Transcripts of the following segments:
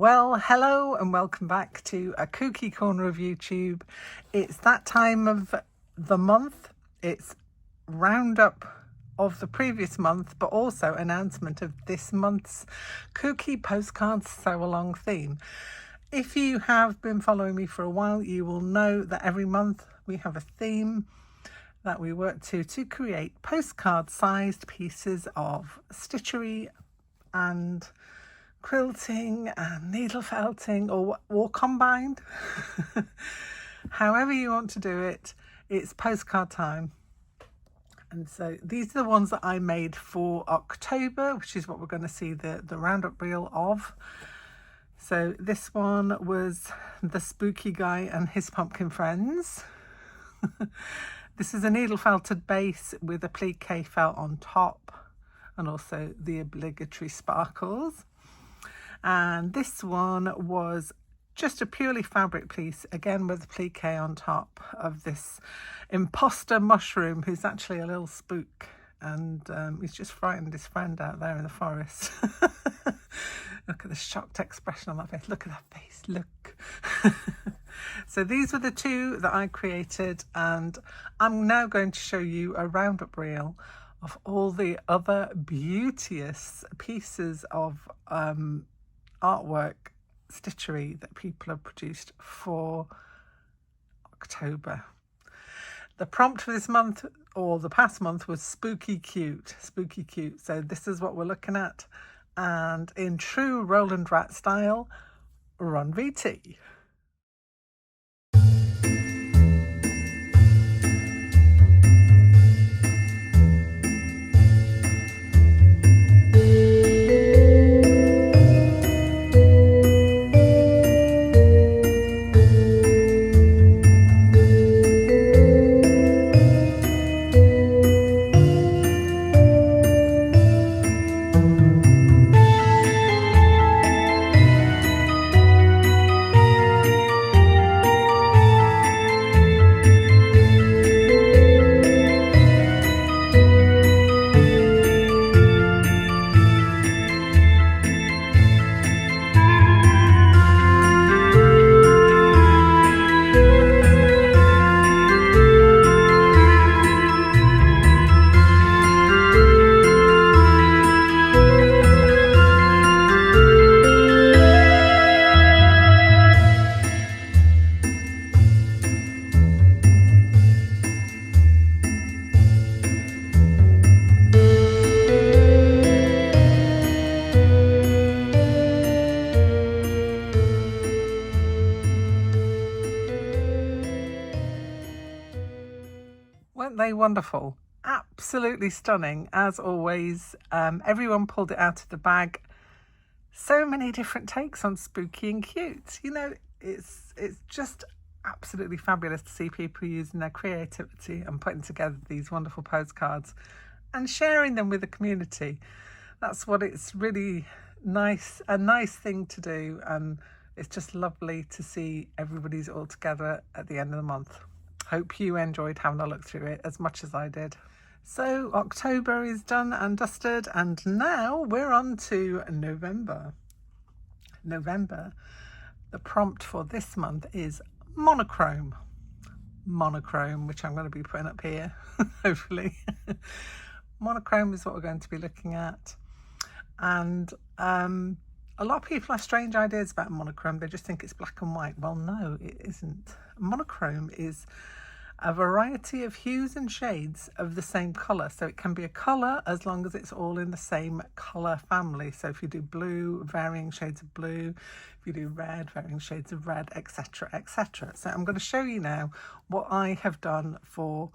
Well, hello and welcome back to a kooky corner of YouTube. It's that time of the month. It's roundup of the previous month, but also announcement of this month's Kooky Postcard Sew-a-long theme. If you have been following me for a while, you will know that every month we have a theme that we work to create postcard-sized pieces of stitchery and quilting and needle felting or combined. However you want to do it, it's postcard time. And so these are the ones that I made for October, which is what we're going to see the roundup reel of. So this one was the spooky guy and his pumpkin friends. This is a needle felted base with a plique felt on top and also the obligatory sparkles. And this one was just a purely fabric piece, again with a plique on top of this imposter mushroom who's actually a little spook, and he's just frightened his friend out there in the forest. Look at the shocked expression on that face. Look at that face, look. So these were the two that I created, and I'm now going to show you a roundup reel of all the other beauteous pieces of artwork stitchery that people have produced for October. The prompt for this month, or the past month, was spooky cute. So this is what we're looking at, and in true Roland Rat style, run VT. Weren't they wonderful? Absolutely stunning, as always. Everyone pulled it out of the bag. So many different takes on spooky and cute. You know, it's just absolutely fabulous to see people using their creativity and putting together these wonderful postcards and sharing them with the community. That's what it's really a nice thing to do, and it's just lovely to see everybody's all together at the end of the month. Hope you enjoyed having a look through it as much as I did. So October is done and dusted, and now we're on to November. The prompt for this month is monochrome, which I'm going to be putting up here, hopefully. Monochrome is what we're going to be looking at, and a lot of people have strange ideas about monochrome. They just think it's black and white. Well, no, it isn't. Monochrome is a variety of hues and shades of the same colour. So it can be a colour as long as it's all in the same colour family. So if you do blue, varying shades of blue. If you do red, varying shades of red, etc, etc. So I'm going to show you now what I have done for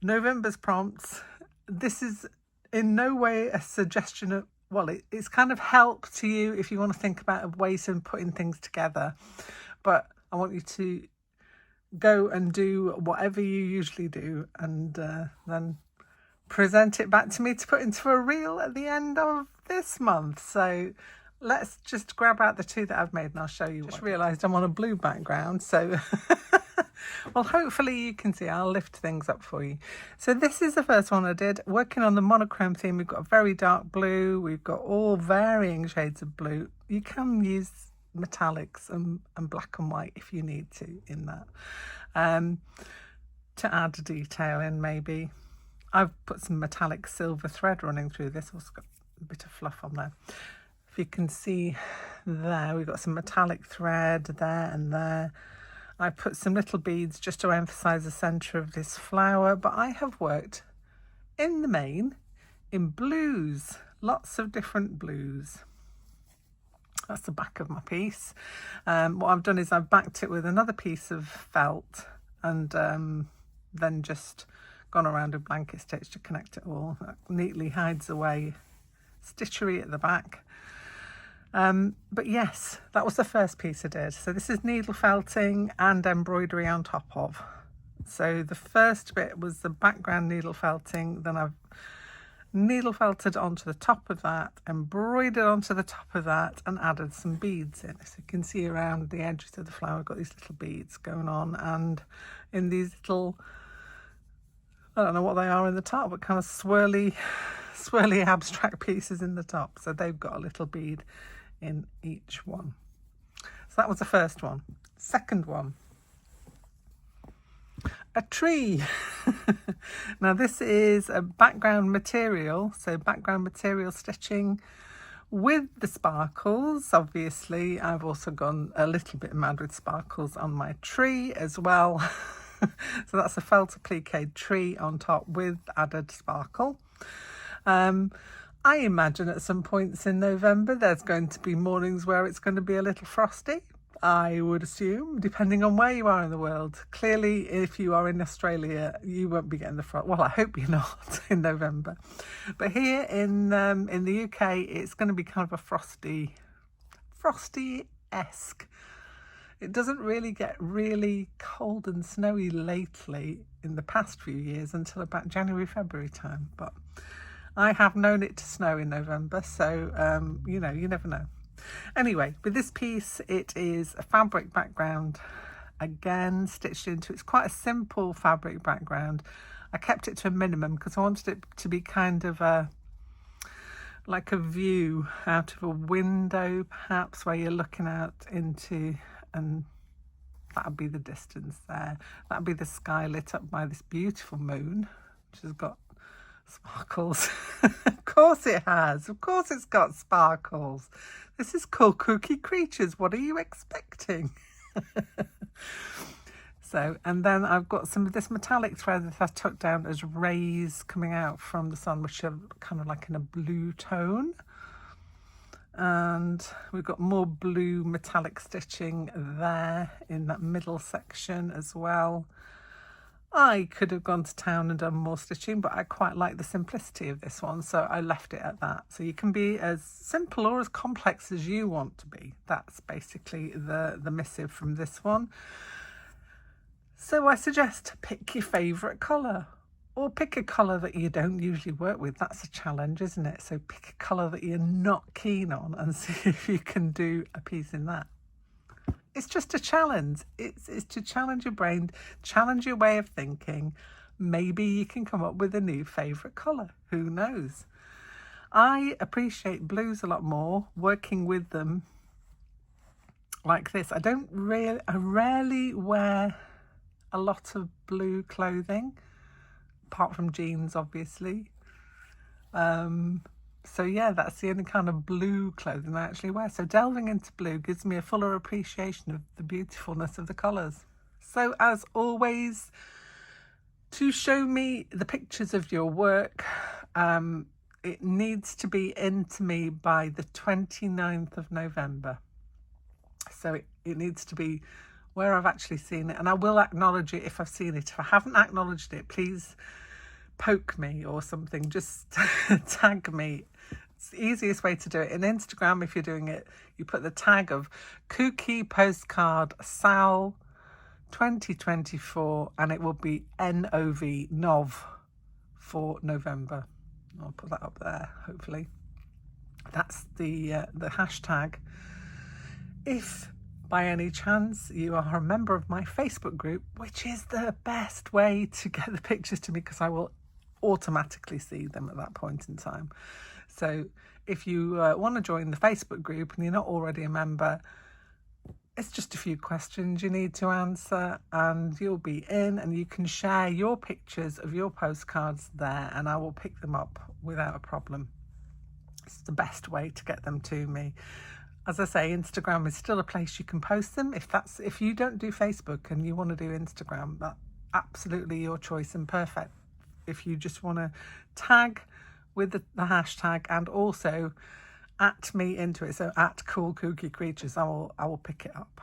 November's prompts. This is in no way a suggestion of, well, it's kind of help to you if you want to think about ways of putting things together. But I want you to go and do whatever you usually do, and then present it back to me to put into a reel at the end of this month. So let's just grab out the two that I've made and I'll show you. Just realised I'm on a blue background, so Well, hopefully you can see. I'll lift things up for you. So this is the first one I did, working on the monochrome theme. We've got a very dark blue, we've got all varying shades of blue. You can use metallics and black and white if you need to in that, to add detail in. Maybe I've put some metallic silver thread running through this. Also got a bit of fluff on there. If you can see there, we've got some metallic thread there and there. I put some little beads just to emphasize the center of this flower, but I have worked in the main in blues, lots of different blues. That's the back of my piece. What I've done is I've backed it with another piece of felt and then just gone around a blanket stitch to connect it all. That neatly hides away stitchery at the back. But yes, that was the first piece I did. So this is needle felting and embroidery on top of. So the first bit was the background needle felting, then I've needle felted onto the top of that, embroidered onto the top of that, and added some beads in. So you can see around the edges of the flower I've got these little beads going on, and in these little, I don't know what they are in the top, but kind of swirly abstract pieces in the top. So they've got a little bead in each one. So that was the first one. Second one, a tree. Now this is a background material, so background material stitching with the sparkles. Obviously I've also gone a little bit mad with sparkles on my tree as well. So that's a felt applique tree on top with added sparkle. I imagine at some points in November there's going to be mornings where it's going to be a little frosty, I would assume, depending on where you are in the world. Clearly, if you are in Australia, you won't be getting the frost. Well, I hope you're not in November. But here in the UK, it's going to be kind of a frosty-esque. It doesn't really get really cold and snowy lately in the past few years until about January, February time. But I have known it to snow in November, so, you know, you never know. Anyway, with this piece, it is a fabric background, again, stitched into. It's quite a simple fabric background. I kept it to a minimum because I wanted it to be kind of like a view out of a window, perhaps, where you're looking out into, and that would be the distance there. That would be the sky lit up by this beautiful moon, which has got sparkles. Of course it has. Of course it's got sparkles. This is called Kooky Creatures. What are you expecting? So, and then I've got some of this metallic thread that I've tucked down as rays coming out from the sun, which are kind of like in a blue tone. And we've got more blue metallic stitching there in that middle section as well. I could have gone to town and done more stitching, but I quite like the simplicity of this one, so I left it at that. So you can be as simple or as complex as you want to be. That's basically the missive from this one. So I suggest pick your favourite colour, or pick a colour that you don't usually work with. That's a challenge, isn't it? So pick a colour that you're not keen on and see if you can do a piece in that. It's just a challenge. It's to challenge your brain, challenge your way of thinking. Maybe you can come up with a new favourite colour. Who knows? I appreciate blues a lot more, working with them like this. I rarely wear a lot of blue clothing, apart from jeans, obviously. So yeah, that's the only kind of blue clothing I actually wear. So delving into blue gives me a fuller appreciation of the beautifulness of the colours. So as always, to show me the pictures of your work, it needs to be into me by the 29th of November. So it needs to be where I've actually seen it, and I will acknowledge it if I've seen it. If I haven't acknowledged it, please poke me or something, just tag me. It's the easiest way to do it. In Instagram, if you're doing it, you put the tag of Kooky Postcard SAL 2024, and it will be NOV for November. I'll put that up there, hopefully. That's the hashtag. If by any chance you are a member of my Facebook group, which is the best way to get the pictures to me because I will automatically see them at that point in time. So if you want to join the Facebook group and you're not already a member, it's just a few questions you need to answer and you'll be in, and you can share your pictures of your postcards there and I will pick them up without a problem. It's the best way to get them to me. As I say, Instagram is still a place you can post them. If you don't do Facebook and you want to do Instagram, that's absolutely your choice and perfect. If you just want to tag with the hashtag and also at me into it, so at Cool Kooky Creatures, I will pick it up.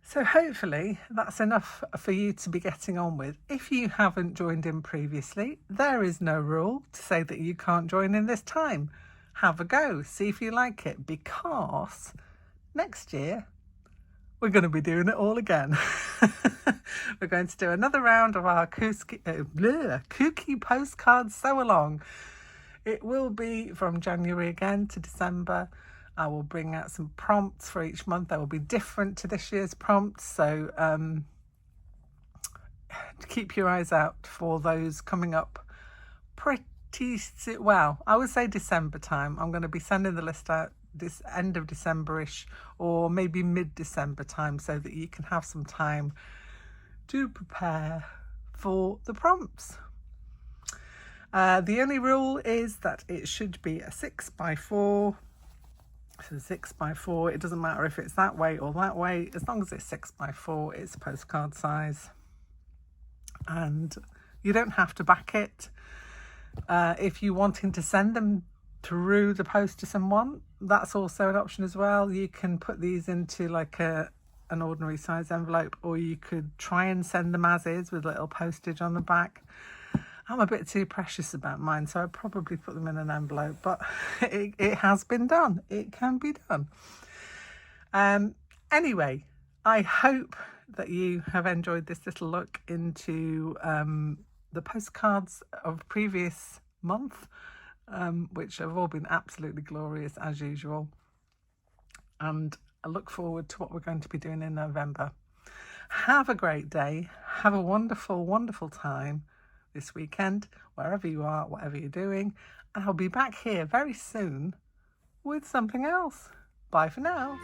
So hopefully that's enough for you to be getting on with. If you haven't joined in previously, there is no rule to say that you can't join in this time. Have a go, see if you like it, because next year we're going to be doing it all again. We're going to do another round of our Kooky Postcard Sew-a-long. It will be from January again to December. I will bring out some prompts for each month. They will be different to this year's prompts, so keep your eyes out for those coming up well, I would say December time. I'm going to be sending the list out this end of December-ish or maybe mid-December time so that you can have some time to prepare for the prompts. The only rule is that it should be a 6x4. So 6x4, it doesn't matter if it's that way or that way, as long as it's 6x4, it's postcard size. And you don't have to back it. If you're wanting to send them through the post to someone, that's also an option as well. You can put these into like an ordinary size envelope, or you could try and send them as is with little postage on the back. I'm a bit too precious about mine, so I'd probably put them in an envelope, but it has been done. It can be done. Anyway, I hope that you have enjoyed this little look into the postcards of previous month, which have all been absolutely glorious as usual. And I look forward to what we're going to be doing in November. Have a great day. Have a wonderful, wonderful time this weekend, wherever you are, whatever you're doing. And I'll be back here very soon with something else. Bye for now.